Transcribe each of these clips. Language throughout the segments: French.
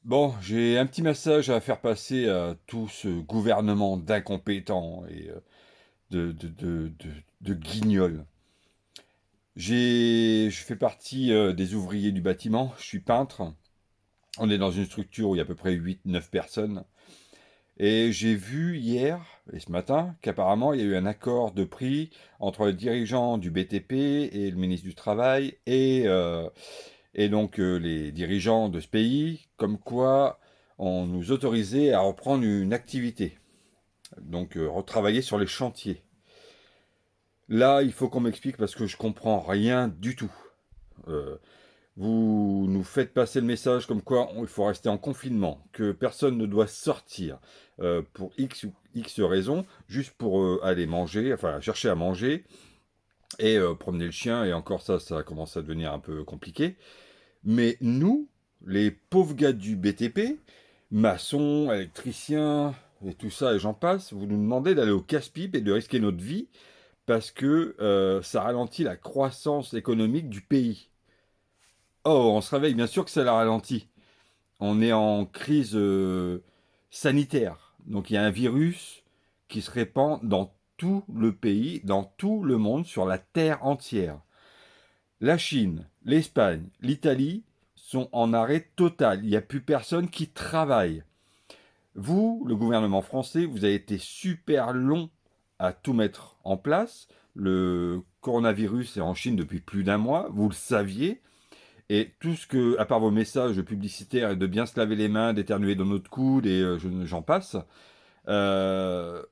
Bon, j'ai un petit message à faire passer à tout ce gouvernement d'incompétents et de guignols. Je fais partie des ouvriers du bâtiment, je suis peintre. On est dans une structure où il y a à peu près 8, 9 personnes. Et j'ai vu hier et ce matin qu'apparemment il y a eu un accord de prix entre le dirigeant du BTP et le ministre du Travail et donc les dirigeants de ce pays, comme quoi on nous autorisait à reprendre une activité, donc retravailler sur les chantiers. Là, il faut qu'on m'explique parce que je comprends rien du tout. Euh, Vous nous faites passer le message comme quoi il faut rester en confinement, que personne ne doit sortir pour X ou X raisons, juste pour aller manger, enfin chercher à manger et promener le chien, et encore ça, ça commence à devenir un peu compliqué. Mais nous, les pauvres gars du BTP, maçons, électriciens, et tout ça, et j'en passe, vous nous demandez d'aller au casse-pipe et de risquer notre vie parce que ça ralentit la croissance économique du pays. Oh, on se réveille, bien sûr que ça la ralentit. On est en crise sanitaire. Donc il y a un virus qui se répand dans tout le pays, dans tout le monde, sur la terre entière. La Chine, l'Espagne, l'Italie sont en arrêt total. Il n'y a plus personne qui travaille. Vous, le gouvernement français, vous avez été super long à tout mettre en place. Le coronavirus est en Chine depuis plus d'un mois, vous le saviez. Et tout ce que, à part vos messages publicitaires et de bien se laver les mains, d'éternuer dans notre coude et j'en passe, euh,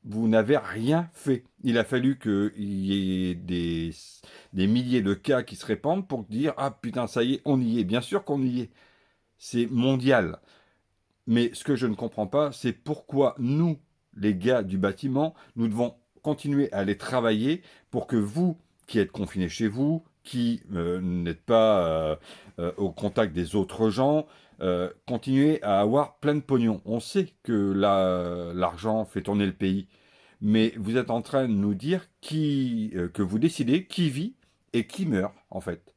vous n'avez rien fait. Il a fallu qu'il y ait des milliers de cas qui se répandent pour dire ah putain, ça y est, on y est. Bien sûr qu'on y est. C'est mondial. Mais ce que je ne comprends pas, c'est pourquoi nous, les gars du bâtiment, nous devons continuer à aller travailler pour que vous, qui êtes confinés chez vous, qui n'êtes pas au contact des autres gens, continuez à avoir plein de pognon. On sait que l'argent fait tourner le pays, mais vous êtes en train de nous dire que vous décidez qui vit et qui meurt, en fait.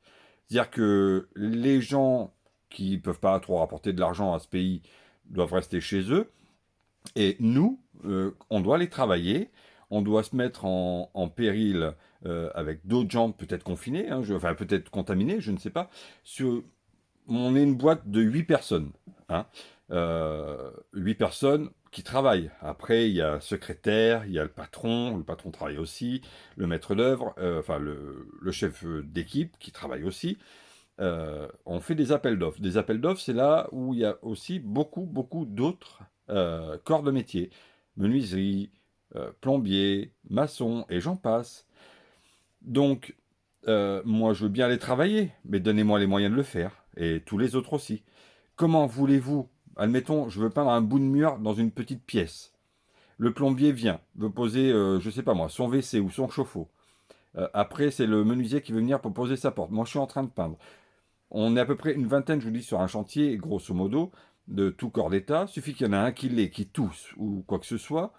C'est-à-dire que les gens qui ne peuvent pas trop rapporter de l'argent à ce pays doivent rester chez eux, et nous, on doit aller travailler, on doit se mettre en péril avec d'autres gens peut-être confinés, hein, enfin peut-être contaminés, je ne sais pas. On est une boîte de 8 personnes. Hein, 8 personnes qui travaillent. Après, il y a le secrétaire, il y a le patron travaille aussi, le maître d'œuvre, enfin le chef d'équipe qui travaille aussi. On fait des appels d'offres. Des appels d'offres, c'est là où il y a aussi beaucoup, beaucoup d'autres corps de métier. Menuiserie, plombier, maçon, et j'en passe. Donc, moi, je veux bien aller travailler, mais donnez-moi les moyens de le faire. Et tous les autres aussi. Comment voulez-vous, admettons, je veux peindre un bout de mur dans une petite pièce. Le plombier vient, veut poser, je sais pas moi, son WC ou son chauffe-eau. Après, c'est le menuisier qui veut venir pour poser sa porte. Moi, je suis en train de peindre. On est à peu près une vingtaine, je vous dis, sur un chantier, grosso modo, de tout corps d'état. Il suffit qu'il y en a un qui l'ait, qui tousse ou quoi que ce soit,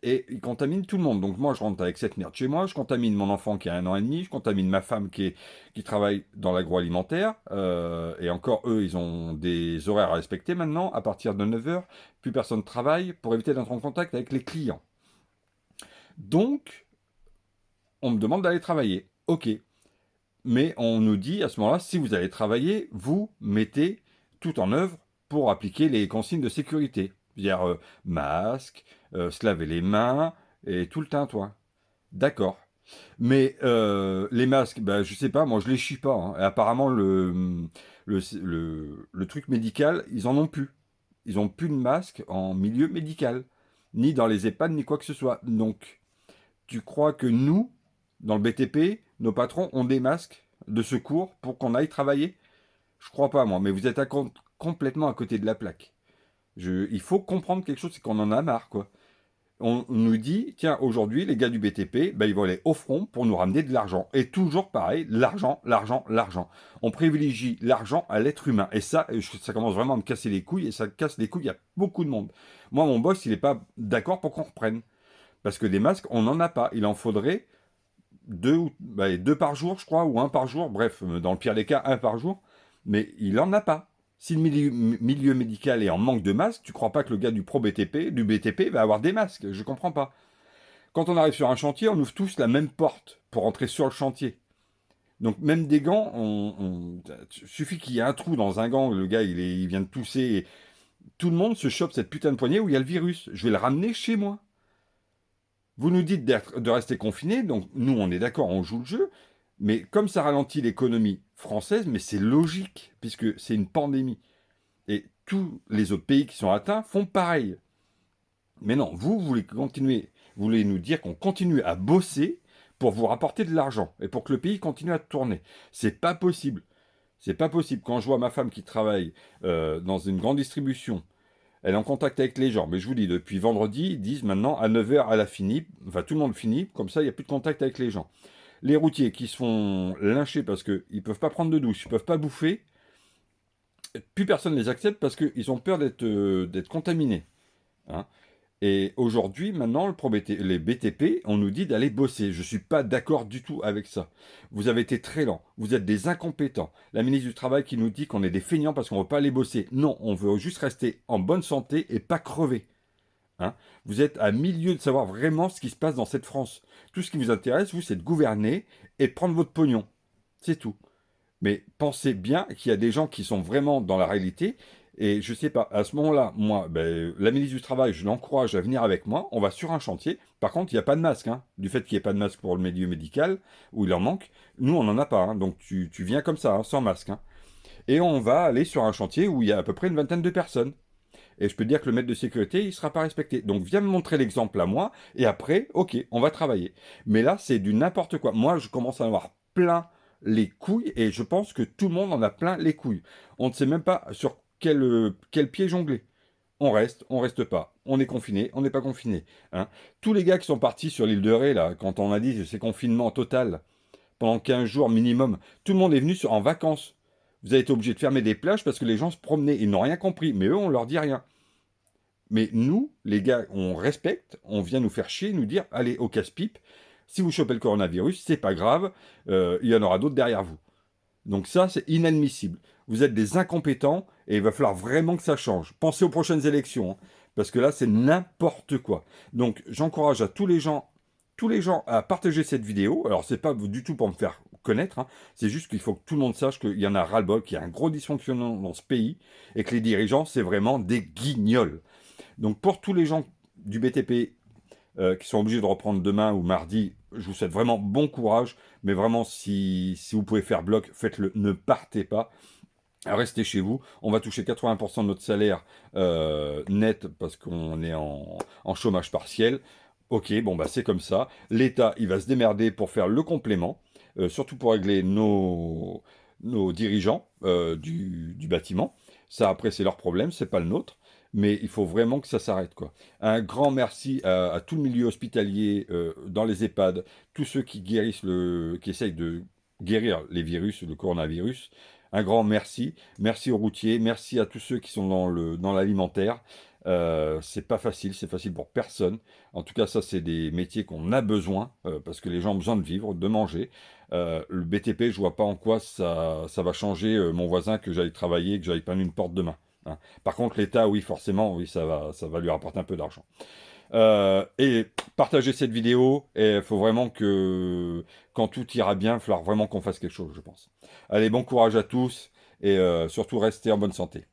et il contamine tout le monde. Donc moi, je rentre avec cette merde chez moi, je contamine mon enfant qui a 1 an et demi, je contamine ma femme qui travaille dans l'agroalimentaire, et encore, eux, ils ont des horaires à respecter maintenant. À partir de 9 heures, plus personne ne travaille pour éviter d'être en contact avec les clients. Donc, on me demande d'aller travailler. Ok. Mais on nous dit à ce moment-là, si vous allez travailler, vous mettez tout en œuvre pour appliquer les consignes de sécurité. C'est-à-dire masque, se laver les mains et tout le tintouin. D'accord. Mais les masques, bah, je sais pas, moi je les chie pas. Hein. Et apparemment, le truc médical, ils en ont plus. Ils ont plus de masques en milieu médical. Ni dans les EHPAD, ni quoi que ce soit. Donc, tu crois que nous, dans le BTP, nos patrons ont des masques de secours pour qu'on aille travailler? Je crois pas, moi, mais vous êtes complètement à côté de la plaque. Il faut comprendre quelque chose, c'est qu'on en a marre, quoi. On nous dit, tiens, aujourd'hui, les gars du BTP, ben, ils vont aller au front pour nous ramener de l'argent. Et toujours pareil, l'argent, l'argent, l'argent. On privilégie l'argent à l'être humain. Et ça commence vraiment à me casser les couilles, et ça casse les couilles, il y a beaucoup de monde. Moi, mon boss, il n'est pas d'accord pour qu'on reprenne. Parce que des masques, on n'en a pas. Il en faudrait deux par jour, je crois, ou un par jour. Bref, dans le pire des cas, un par jour. Mais il n'en a pas. Si le milieu médical est en manque de masques, tu crois pas que le gars du BTP va avoir des masques? Je comprends pas. Quand on arrive sur un chantier, on ouvre tous la même porte pour entrer sur le chantier. Donc même des gants, suffit qu'il y ait un trou dans un gant, le gars il vient de tousser, et tout le monde se chope cette putain de poignée où il y a le virus. Je vais le ramener chez moi. Vous nous dites de rester confinés, donc nous on est d'accord, on joue le jeu, mais comme ça ralentit l'économie française, mais c'est logique, puisque c'est une pandémie. Et tous les autres pays qui sont atteints font pareil. Mais non, vous voulez continuer, vous voulez nous dire qu'on continue à bosser pour vous rapporter de l'argent et pour que le pays continue à tourner. C'est pas possible. C'est pas possible. Quand je vois ma femme qui travaille dans une grande distribution, elle est en contact avec les gens. Mais je vous dis, depuis vendredi, ils disent maintenant à 9 h, elle a fini. Enfin, tout le monde finit. Comme ça, il n'y a plus de contact avec les gens. Les routiers qui se font lyncher parce qu'ils ne peuvent pas prendre de douche, ils ne peuvent pas bouffer, plus personne ne les accepte parce qu'ils ont peur d'être contaminés. Hein. Et aujourd'hui, maintenant, les BTP, on nous dit d'aller bosser. Je ne suis pas d'accord du tout avec ça. Vous avez été très lents. Vous êtes des incompétents. La ministre du Travail qui nous dit qu'on est des feignants parce qu'on ne veut pas aller bosser. Non, on veut juste rester en bonne santé et pas crever. Hein. Vous êtes à milieu de savoir vraiment ce qui se passe dans cette France. Tout ce qui vous intéresse, vous, c'est de gouverner et de prendre votre pognon. C'est tout. Mais pensez bien qu'il y a des gens qui sont vraiment dans la réalité. Et je sais pas, à ce moment-là, moi, la ministre du Travail, je l'encourage à venir avec moi. On va sur un chantier. Par contre, il n'y a pas de masque. Hein. Du fait qu'il n'y ait pas de masque pour le milieu médical, où il en manque, nous, on n'en a pas. Hein. Donc, tu viens comme ça, hein, sans masque. Hein. Et on va aller sur un chantier où il y a à peu près une vingtaine de personnes. Et je peux te dire que le maître de sécurité, il ne sera pas respecté. Donc, viens me montrer l'exemple à moi. Et après, ok, on va travailler. Mais là, c'est du n'importe quoi. Moi, je commence à en avoir plein les couilles, et je pense que tout le monde en a plein les couilles. On ne sait même pas sur quel pied jongler. On reste pas. On est confiné, on n'est pas confiné. Hein. Tous les gars qui sont partis sur l'île de Ré, là, quand on a dit que c'est confinement total, pendant 15 jours minimum, tout le monde est venu en vacances. Vous avez été obligé de fermer des plages parce que les gens se promenaient. Ils n'ont rien compris, mais eux, on leur dit rien. Mais nous, les gars, on respecte, on vient nous faire chier, nous dire, allez, au casse-pipe, si vous chopez le coronavirus, c'est pas grave, il y en aura d'autres derrière vous. Donc ça, c'est inadmissible. Vous êtes des incompétents et il va falloir vraiment que ça change. Pensez aux prochaines élections, hein, parce que là, c'est n'importe quoi. Donc j'encourage à tous les gens à partager cette vidéo. Alors c'est pas du tout pour me faire connaître, hein, c'est juste qu'il faut que tout le monde sache qu'il y en a ras-le-bol, qu'il y a un gros dysfonctionnement dans ce pays et que les dirigeants, c'est vraiment des guignols. Donc pour tous les gens du BTP qui sont obligés de reprendre demain ou mardi, je vous souhaite vraiment bon courage. Mais vraiment, si vous pouvez faire bloc, faites-le. Ne partez pas. Restez chez vous. On va toucher 80% de notre salaire net parce qu'on est en chômage partiel. Ok, bon bah c'est comme ça. L'État, il va se démerder pour faire le complément, surtout pour régler nos dirigeants du bâtiment. Ça, après, c'est leur problème, c'est pas le nôtre. Mais il faut vraiment que ça s'arrête, quoi. Un grand merci à tout le milieu hospitalier dans les EHPAD, tous ceux qui qui essayent de guérir les virus, le coronavirus. Un grand merci. Merci aux routiers, merci à tous ceux qui sont dans l'alimentaire. C'est pas facile, c'est facile pour personne. En tout cas, ça, c'est des métiers qu'on a besoin, parce que les gens ont besoin de vivre, de manger. Le BTP, je vois pas en quoi ça va changer mon voisin que j'aille travailler, que j'aille peindre une porte demain. Hein. Par contre, l'État, oui, forcément, oui, ça va lui rapporter un peu d'argent. Et partagez cette vidéo, et il faut vraiment que, quand tout ira bien, il va falloir vraiment qu'on fasse quelque chose, je pense. Allez, bon courage à tous, et surtout restez en bonne santé.